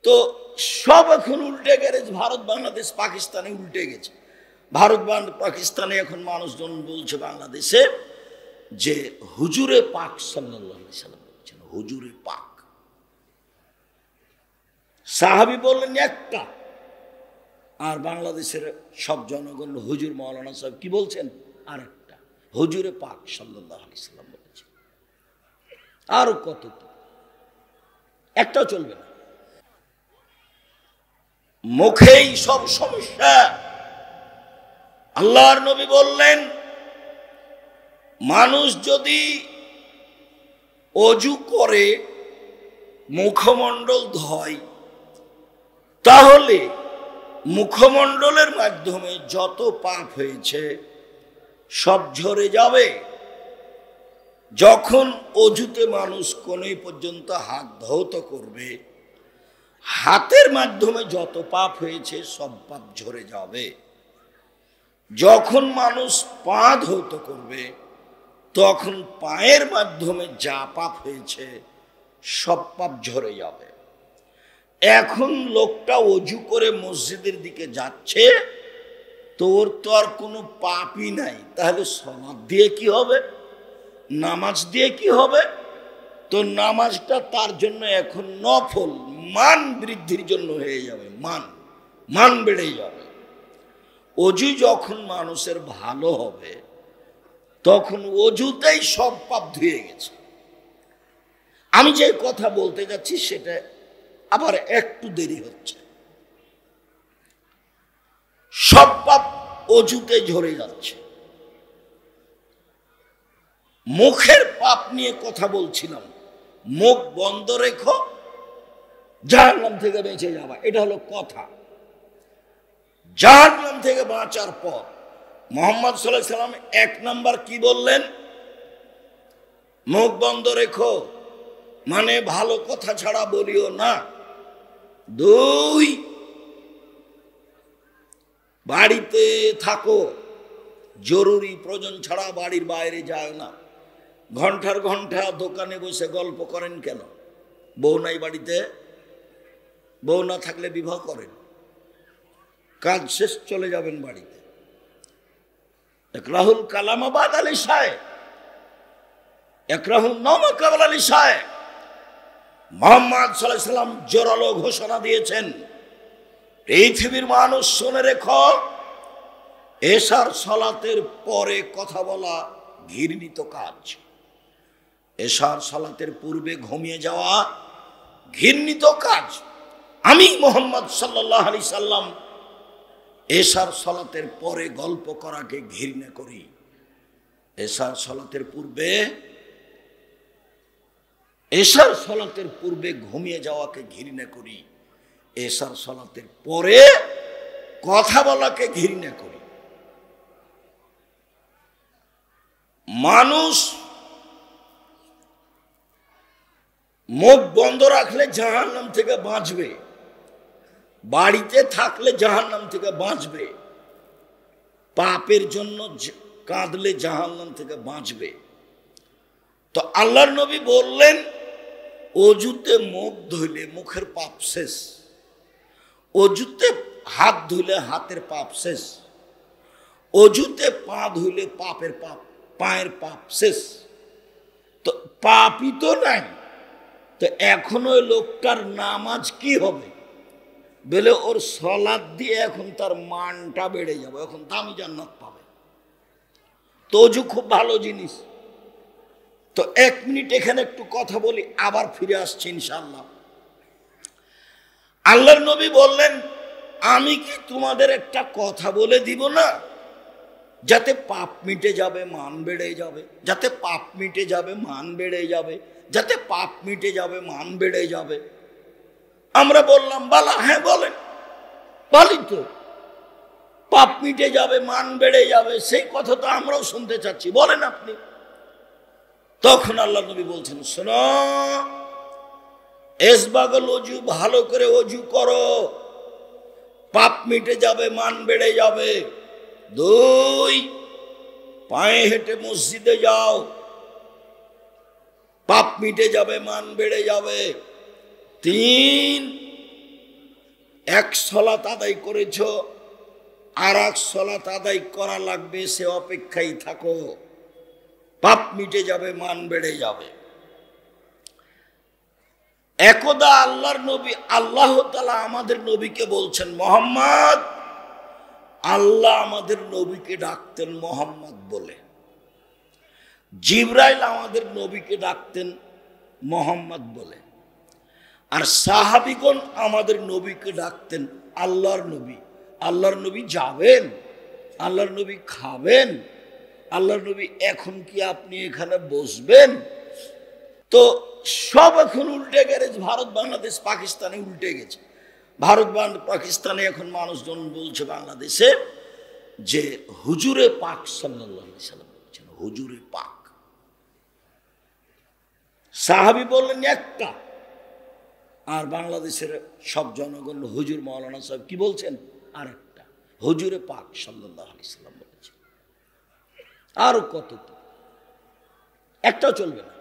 তো সব এখন উল্টে গেছে, ভারত বাংলাদেশ পাকিস্তানে উল্টে গেছে। ভারত পাকিস্তানে এখন মানুষজন বলছে বাংলাদেশে যে হুজুরে পাক সাল্লাল্লাহু আলাইহি সাল্লাম বলছেন হুজুরে পাক। সাহাবী বললেন একটা, আর বাংলাদেশের সব জনগণ হুজুর মাওলানা সাহেব কি বলছেন আর একটা, হুজুরে পাক সাল্লাল্লাহু আলাইহি সাল্লাম বলেছেন। আর কত, একটাও চলবে না, মুখেই সব সমস্যা। আল্লাহর নবী বললেন মানুষ যদি অজু করে মুখমণ্ডল ধয় তাহলে মুখমণ্ডলের মাধ্যমে যত পাপ হয়েছে সব ঝরে যাবে। যখন অজুতে মানুষ কোণে পর্যন্ত হাত ধৌত করবে, হাতের মাধ্যমে যত পাপ হয়েছে সব পাপ ঝরে যাবে। যখন মানুষ পা ধৌত করবে তখন পায়ের মাধ্যমে যা পাপ হয়েছে সব পাপ ঝরে যাবে। এখন লোকটা অজু করে মসজিদের দিকে যাচ্ছে, তোর তো আর কোনো পাপই নাই, তাহলে সালাত দিয়ে কি হবে, নামাজ দিয়ে কি হবে? তো নামাজটা তার জন্য এখন নফল, মান বৃদ্ধির জন্য হয়ে যাবে, মান বেড়ে যাবে। অজু যখন মানুষের ভালো হবে তখন অজুতেই সব পাপ ধুয়ে গেছে। আমি যে কথা বলতে যাচ্ছি সেটা আবার একটু দেরি হচ্ছে। সব পাপ অজুতে ঝরে যাচ্ছে। মুখের পাপ নিয়ে কথা বলছিলাম, মুখ বন্ধ রেখো জাহান্নাম থেকে বেঁচে যাবা, এটা হলো কথা। জাহান্নাম থেকে বাঁচার পর মুহাম্মদ সাল্লাল্লাহু আলাইহি সাল্লাম 1 নাম্বার কি বললেন? মুখ বন্ধ রেখো, মানে ভালো কথা ছাড়া বলিও না। 2, বাড়িতে থাকো, জরুরি প্রয়োজন ছাড়া বাড়ির বাইরে যায় না। ঘন্টার ঘন্টা দোকানে বসে গল্প করেন কেন? বউ নাই বাড়িতে? বউ না থাকলে বিবাহ করেন, কাজ শেষ চলে যাবেন বাড়িতে। একরাহুল কালামাবাদ আলী শায়, একরাহুল নওমা কাবল আলী শায়। মুহাম্মদ সাল্লাল্লাহু আলাইহি সাল্লাম জোরালো ঘোষণা দিয়েছেন, পৃথিবীর মানুষ শুনে রেখো, এশার সালাতের পরে কথা বলা ঘৃণিত কাজ। এশার সালাতের পূর্বে ঘুমিয়ে যাওয়া ঘৃণিত কাজ। আমি মুহাম্মদ সাল্লাল্লাহু আলাইহি সাল্লাম এশার সালাতের পরে গল্প করাকে ঘৃণা করি। এশার সালাতের পূর্বে ঘুমিয়ে যাওয়াকে ঘৃণা করি। এশার সালাতের পরে কথা বলাকে ঘৃণা করি। মানুষ মুখ বন্ধ রাখলে জাহান্নাম থেকে বাঁচবে, বাড়িতে থাকলে জাহান্নাম থেকে বাঁচবে, পাপের জন্য কাঁদলে জাহান্নাম থেকে বাঁচবে। তো আল্লাহর নবী বললেন অজুতে মুখ ধুইলে মুখের পাপ শেষ, অজুতে হাত ধুইলে হাতের পাপ শেষ, অজুতে পা ধুইলে পায়ের পাপ শেষ। তো পাপই তো নাই, তো এখন ওই লোকটার নামাজ কি হবে? বলে ওর সালাত দিয়ে এখন তার মানটা বেড়ে যাবে, এখন দামি জান্নাত পাবে। তো অজু খুব ভালো জিনিস। তো 1 মিনিট এখানে একটু কথা বলি, আবার ফিরে আসছি ইনশাআল্লাহ। আল্লাহর নবী বললেন আমি কি তোমাদের একটা কথা বলে দিব না, যাতে পাপ মিটে যাবে, মান বেড়ে যাবে, যাতে পাপ মিটে যাবে, মান বেড়ে যাবে, যাতে পাপ মিটে যাবে, মান বেড়ে যাবে। আমরা বললাম বালা, হ্যাঁ বলেন। বলি তো, পাপ মিটে যাবে, মান বেড়ে যাবে, সেই কথা তো আমরাও শুনতে চাচ্ছি, বলেন আপনি। তখন আল্লাহ নবী বলছেন শোনো, এসবাগল অজু, ভালো করে অজু করো, পাপ মিটে যাবে, মান বেড়ে যাবে। 2, পায়ে হেঁটে মসজিদে যাও, পাপ মিটে যাবে, মান বেড়ে যাবে। 3, এক সালাত আদায় করেছ, আর এক সালাত আদায় করা লাগবে, সে অপেক্ষায় থাকো, পাপ মিটে যাবে, মান বেড়ে যাবে। একদা আল্লাহর নবী, আল্লাহ তাআলা আমাদের নবীকে বলছেন মুহাম্মদ, আল্লাহ আমাদের নবীকে ডাকতেন মুহাম্মদ বলে, জিবরাইল আমাদের নবীকে ডাকতেন মুহাম্মদ বলে, আর সাহাবীগণ আমাদের নবীকে ডাকতেন আল্লাহর নবী। আল্লাহর নবী যাবেন, আল্লাহর নবী খাবেন, আল্লাহর নবী এখন কি আপনি এখানে বসবেন? তো সব এখন উল্টে গেছে, ভারত বাংলাদেশ পাকিস্তানে উল্টে গেছে। ভারত পাকিস্তানে এখন মানুষজন বলছে বাংলাদেশে যে হুজুরে পাক সাল্লাল্লাহু আলাইহি সাল্লাম বলছেন হুজুরে পাক। সাহাবী বললেন একটা, আর বাংলাদেশের সব জনগণ হুজুর মাওলানা সাহেব কি বলছেন আর একটা, হুজুরে পাক সাল্লাল্লাহু আলাইহি সাল্লাম বলেছেন। আরো কত, একটাও চলবে না।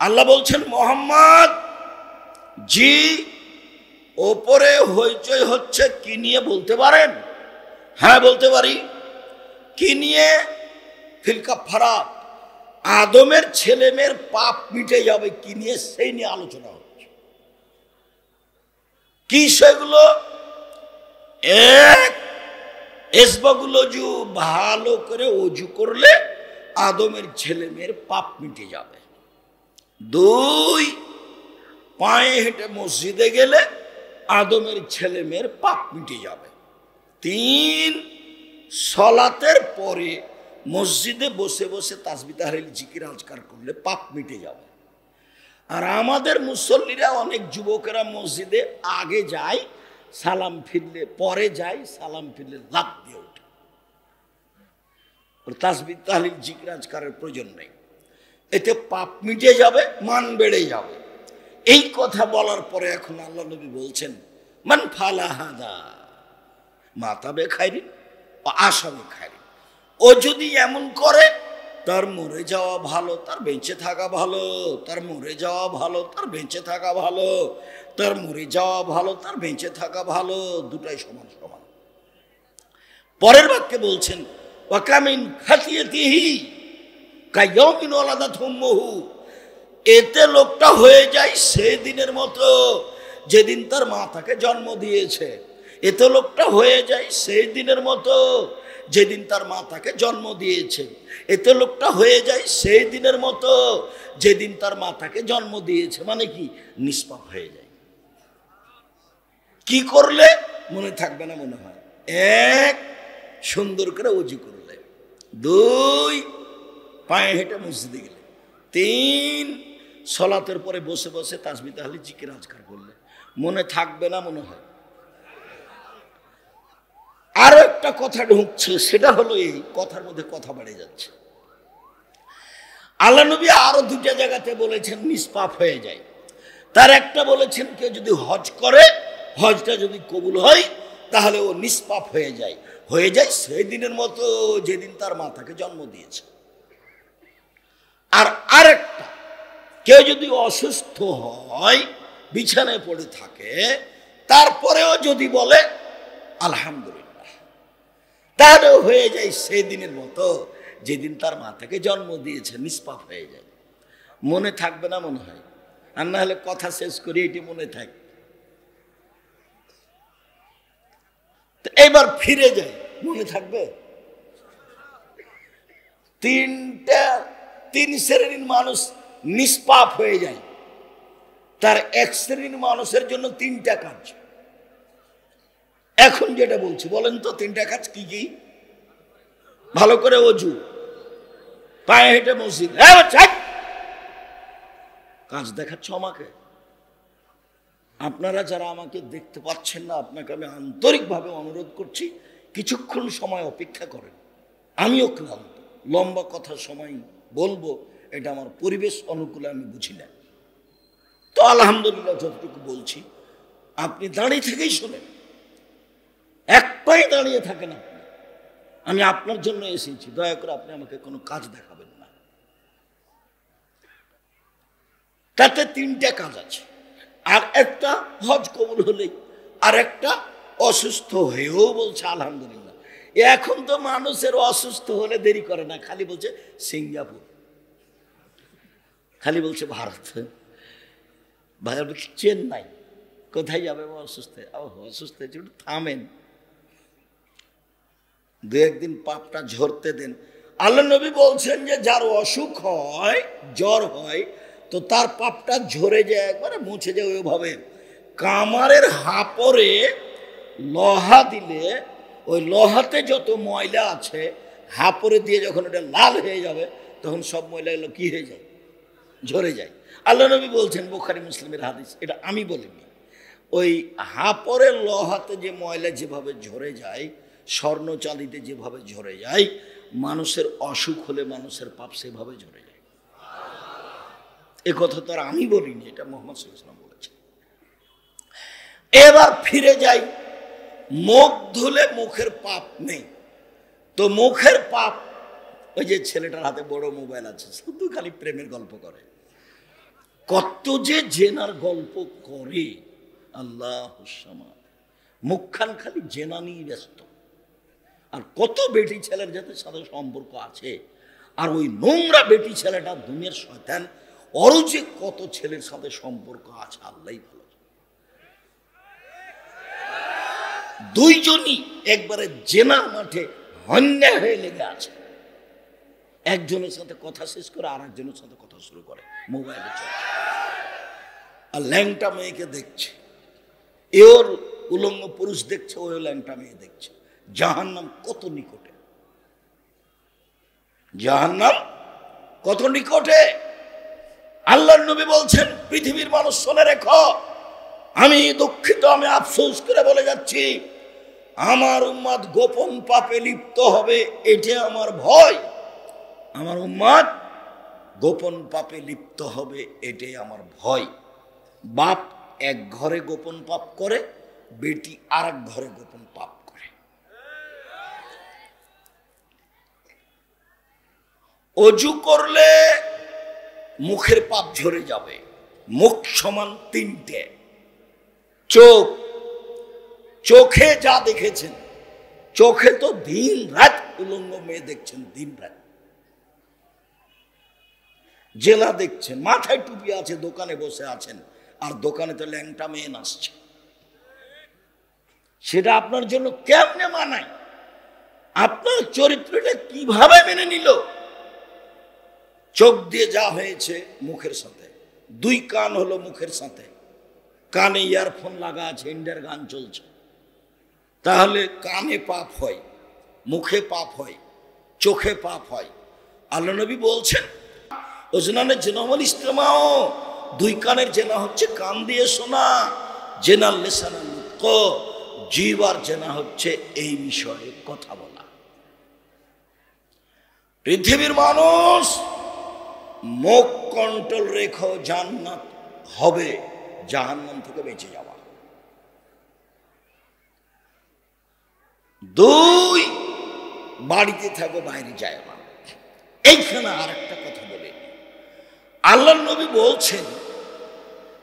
আল্লাহ বলছেন মুহাম্মদ জি, ওপরে হইচই হচ্ছে কি নিয়ে বলতে পারেন? হ্যাঁ বলতে পারি। কি নিয়ে? ফিল কাফারাত, আদমের ছেলে মেয়ের পাপ মিটে যাবে কি নিয়ে, সেই নিয়ে আলোচনা হচ্ছে। কি সেগুলো? এক, এসবাগুলো ভালো করে অজু করলে আদমের ছেলে মেয়ের পাপ মিটে যাবে। দুই, পায়ে হেঁটে মসজিদে গেলে আদমের ছেলে মেয়ের পাপ মিটে যাবে। তিন, সলাতের পরে মসজিদে বসে বসে তাসবিহ তাহলিল জিকির আজকার করলে পাপ মিটে যাবে। আর আমাদের মুসল্লিরা, অনেক যুবকেরা মসজিদে আগে যায় সালাম ফিরলে, পরে যায় সালাম ফিরলে লাফ দিয়ে ওঠে। তাসবিহ তাহলিল জিকির আজকারের প্রয়োজন নেই, এতে পাপ মিটে যাবে, মান বেড়ে যাবে। এই কথা বলার পরে এখন আল্লাহ নবী বলছেন মান ফালা হাদা মাতা বে খাইরিন ও আসামে খাইরিন, ও যদি এমন করে তার মরে যাওয়া ভালো, তার বেঁচে থাকা ভালো, তার মরে যাওয়া ভালো, তার বেঁচে থাকা ভালো, তার মরে যাওয়া ভালো, তার বেঁচে থাকা ভালো, দুটাই সমান সমান। পরের বাক্যে বলছেন ওয়াকামিন খাতিয়াতিহি কায়াউমিন ওয়ালাদাত উম্মুহু, এতে লোকটা হয়ে যায় সেই দিনের মতো যেদিন তার মা তাকে জন্ম দিয়েছে। এতে লোকটা হয়ে যায় সেই দিনের মতো যেদিন তার মা তাকে জন্ম দিয়েছে। এতে লোকটা হয়ে যায় সেই দিনের মতো যেদিন তার মা তাকে জন্ম দিয়েছে। মানে কি? নিষ্পাপ হয়ে যায়। কি করলে মনে থাকবে না মনে হয়? এক, সুন্দর করে ওযু করলে। দুই, পায়ে হেঁটে মসজিদে গেলে। তিন, সলাতের পরে বসে বসে তাসবিহ তাহলিল জিকির আজকার করলে মনে থাকবে না মনে হয়? আরো একটা কথা ঢুকছে, সেটা হলো এই কথার মধ্যে কথা বেড়ে যাচ্ছে। আল্লাহ নবী আরো দুটা জায়গাতে বলেছেন নিষ্পাপ হয়ে যায়। তার একটা বলেছেন কেউ যদি হজ করে, হজটা যদি কবুল হয় তাহলে ও নিষ্পাপ হয়ে যায় সেই দিনের মতো যেদিন তার মা তাকে জন্ম দিয়েছে। আর আরেকটা, কেউ যদি অসুস্থ হয়, বিছানায় পড়ে থাকে, তারপরেও যদি বলে আলহামদুলিল্লাহ, তাহলে হয়ে যায় সেই দিনের মতো যেদিন তার মা তাকে জন্ম দিয়েছে, নিষ্পাপ হয়ে যায়। মনে থাকবে না মনে হয়? আর না হলে কথা শেষ করি, এটি মনে থাক। এবার ফিরে যায়, মনে থাকবে? তিন শ্রেণীর মানুষ নিষ্পাপ হয়ে যায়। তার এক শ্রেণীর মানুষের জন্য তিনটা কাজ। এখন যেটা বলছি বলেন তো, তিনটা কাজ কি কি? ভালো করে ওযু, পায়ে হেঁটে মসজিদ। কাজ দেখাচ্ছ আমাকে? আপনারা যারা আমাকে দেখতে পাচ্ছেন না, আপনাকে আমি আন্তরিকভাবে অনুরোধ করছি কিছুক্ষণ সময় অপেক্ষা করেন। আমিও ক্লান্ত, লম্বা কথার সময় বলবো এটা আমার পরিবেশ অনুকূলে আমি বুঝি না। তো আলহামদুলিল্লাহ যতটুকু বলছি আপনি দাঁড়িয়ে থেকেই শোনেন, এক পায়ে দাঁড়িয়ে থাকেন আপনি। আমি আপনার জন্য এসেছি, দয়া করে আপনি আমাকে কোনো কাজ দেখাবেন না। তাতে তিনটা কাজ আছে। আর একটা, হজ কবুল হলেই আর একটা অসুস্থ হয়েও বলছে আলহামদুলিল্লাহ। এখন তো মানুষের অসুস্থ হলে দেরি করে না, খালি বলছে সিঙ্গাপুর, খালি বলছে ভারত, চেন্নাই, কোথায় যাবে অসুস্থ? অসুস্থ হয়েছে, একটু থামেন, দু একদিন পাপটা ঝরতে দেন। আল্লাহ নবী বলছেন যে যার অসুখ হয়, জ্বর হয়, তো তার পাপটা ঝরে যায়, একবারে মুছে যায়। ওইভাবে কামারের হাপরে লোহা দিলে ওই লোহাতে যত ময়লা আছে হাপরে দিয়ে যখন ওটা লাল হয়ে যাবে তখন সব ময়লাগুলো কি হয়ে যায়? ঝরে যায়। আল্লাহ নবী বলছেন, বুখারী মুসলিমের হাদিস, এটা আমি বলিনি, ওই হাপরের লোহাতে যে ময়লা যেভাবে ঝরে যায়, স্বর্ণ চাঁদিতে যেভাবে ঝরে যায়, মানুষের অসুখ হলে মানুষের পাপ সেভাবে ঝরে যায়। এ কথা তো আর আমি বলিনি, এটা মুহাম্মদ সাল্লাল্লাহু আলাইহি ওয়াসাল্লাম বলেছেন। এবার ফিরে যাই, মুখ ধুলে মুখের পাপ নেই, তো মুখের পাপ, ওই যে ছেলেটার হাতে বড় মোবাইল আছে, শুধু খালি প্রেমের গল্প করে, কত যে জেনার গল্প করে, আল্লাহ মুখখান খালি জেনা নিয়ে ব্যস্ত। আর কত বেটি ছেলের যাদের সাথে সম্পর্ক আছে, আর ওই নোংরা বেটি ছেলেটা দুনিয়ার শয়তান, ওরও যে কত ছেলের সাথে সম্পর্ক আছে আল্লাহই ভালো। দুইজনই একবারে জেনা মাঠে হন্যা হয়ে লেগে আছে, একজনের সাথে কথা শেষ করে আর একজনের সাথে কথা শুরু করে, মোবাইলে চলছে, আর ল্যাংটা মেয়েকে দেখছে, এর উলঙ্গ পুরুষ দেখছে, ওই ল্যাংটা মেয়ে দেখছে। জাহান্নাম কত নিকটে, জাহান্নাম কত নিকটে। আল্লাহর নবী বলছেন, পৃথিবীর মানুষ শুনে রেখো, আমি দুঃখিত, আমি আফসোস করে বলে যাচ্ছি, আমার উম্মত গোপন পাপে লিপ্ত হবে, এটা আমার ভয়। আমার উম্মত গোপন পাপে লিপ্ত হবে, এটাই আমার ভয়। বাপ এক ঘরে গোপন পাপ করে, বেটি আর এক ঘরে গোপন পাপ করে। অজু করলে মুখের পাপ ঝরে যাবে। মুখ সমান তিনটে, চোখ, চোখে যা দেখেছেন, চোখে তো দিন রাত উলঙ্গ মেয়ে দেখছেন, দিন রাত জেলা দেখছেন, মাথায় টুপি আছে, দোকানে বসে আছেন, আর দোকানে তো ল্যাংটা মেয়ে নাচছে। সেটা আপনার জন্য কেমনে মানায়? আপনার চরিত্রটা কিভাবে মেনে নিল? চোখ দিয়ে যা হয়েছে মুখের সাথে, দুই কান হলো মুখের সাথে, কানে ইয়ারফোন লাগা আছে, ইন্ডিয়ার গান চলছে, তাহলে কানে পাপ হয়, মুখে পাপ হয়, চোখে পাপ হয়। আল্লাহ নবী বলছেন, ওজনানের জেনামল ইস্তেমাও, দুই কানের জেনা হচ্ছে কান দিয়ে শোনা, জেনার লেসানাল মুখ, জিহ্বার জেনা হচ্ছে এই বিষয়ে কথা বলা। পৃথিবীর মানুষ মুখ কন্ট্রোল রেখো, জান্নাত হবে, জাহান্নাম থেকে বেঁচে যাওয়া। দুই, বাড়িতে থাকো, বাইরে যায় না। এইখানে আর একটা কথা বলে, আল্লাহর নবী বলছেন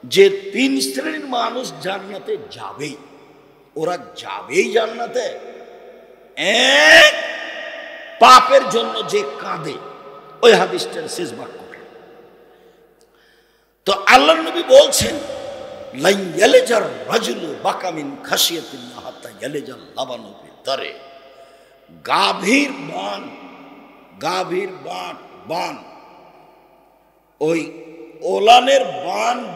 যে তিন শ্রেণীর মানুষ জান্নাতে যাবেই, ওরা যাবেই জান্নাতে। এক, পাপের জন্য যে কাঁদে, ওই হাদিসটার শেষ বাক্যটা। তো আল্লাহর নবী বলছেন, লাই ইয়ালিজার রাজুলু বাকা মিন খাশিয়াতিল্লাহ হাত্তা ইয়ালিজাল লাবানু ফিদ দারে। গাভীর বান, গাভীর বান, ওই ওলানের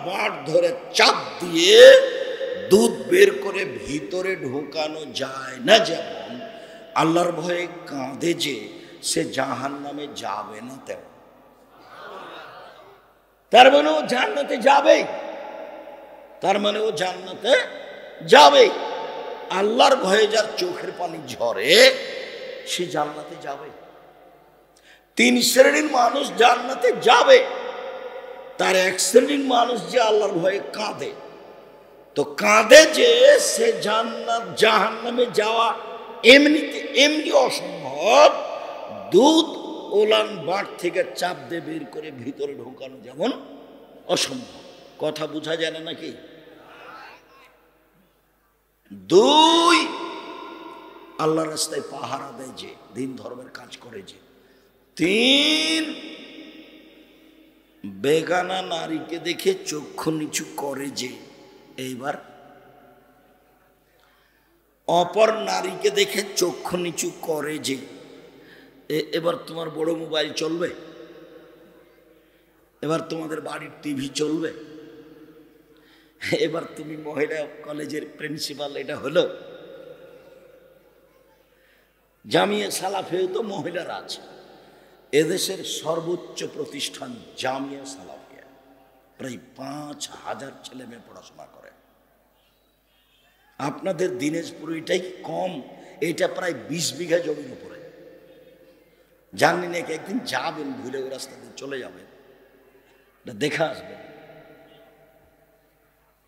বাট ধরে চাপ দিয়ে দুধ বের করে ভিতরে ঢোকানো যায় না, যেমন আল্লাহর ভয়ে কাঁদে যে সে জাহান্নামে যাবে না, তেমন। তার মানে ও জান্নাতে যাবে, তার মানে ও জান্নাতে যাবে। আল্লাহর ভয়ে যার চোখের পানি ঝরে সে জান্নাতে যাবে। তিন শ্রেণীর মানুষ জান্নাতে যাবে, তার এক শ্রেণীর মানুষ যে আল্লাহর ভয়ে কাঁদে। তো কাঁদে যে সে জান্নাত জাহান্নামে যাওয়া এমনি অসম্ভব, দুধ ওলান বাট থেকে চাপ দিয়ে বের করে ভিতরে ঢোকানো যেমন অসম্ভব। কথা বোঝা যায় না নাকি? দুই, আল্লাহ রাস্তায় পাহারা দেয় যে, দিন ধর্মের কাজ করে যে। তিন, বেগানা নারীকে দেখে চক্ষু নিচু করে যে। এইবার অপর নারীকে দেখে চক্ষু নিচু করে যে। এবার তোমার বড় মোবাইল চলবে? এবার তোমাদের বাড়ির টিভি চলবে? এবার তুমি মহিলা কলেজের প্রিন্সিপাল, এটা হলো? জামিয়া সালাফিয়ায় তো মহিলারা আছে। এদেশের সর্বোচ্চ প্রতিষ্ঠান জামিয়া সালাফিয়া, প্রায় 5,000 ছেলে মেয়ে পড়াশোনা করে। আপনাদের দিনাজপুর এটাই কম, এটা প্রায় 20 বিঘা জমির উপরে। জানি নাকি একদিন যাবেন, ভুলে ওই রাস্তা দিয়ে চলে যাবেন, দেখা আসবেন।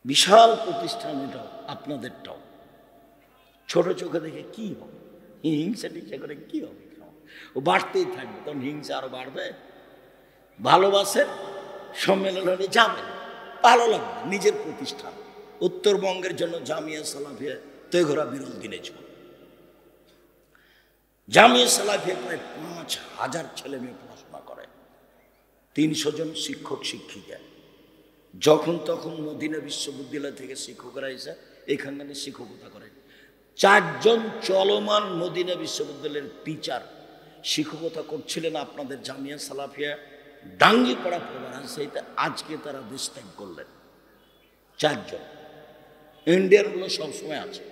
বিশাল প্রতিষ্ঠান এটাও, আপনাদেরটাও। ছোট চোখে দেখে কি হবে, হিংসা টিংসা করে কি হবে? ও বাড়তেই থাকবে, তখন হিংসা আরো বাড়বে। ভালোবাসে সম্মেলনে যাবেন, ভালো লাগবে, নিজের প্রতিষ্ঠান। উত্তরবঙ্গের জন্য জামিয়া সালাফিয়া তেঘরা বিরল দিনাজপুর। জামিয়া সালাফিয়া প্রায় 5,000 ছেলে মেয়ে পড়াশোনা করে, 300 জন শিক্ষক শিক্ষিকা। যখন তখন মদিনা বিশ্ববিদ্যালয় থেকে শিক্ষকরা এসে এখানে শিক্ষকতা করে। 4 জন চলমান মদিনা বিশ্ববিদ্যালয়ের টিচার শিক্ষকতা করছিলেন আপনাদের জামিয়া সালাফিয়া ডাঙ্গিপাড়া প্রধান। আজকে তারা দেশ ত্যাগ করলেন। 4 জন। ইন্ডিয়ানগুলো সবসময় আছে।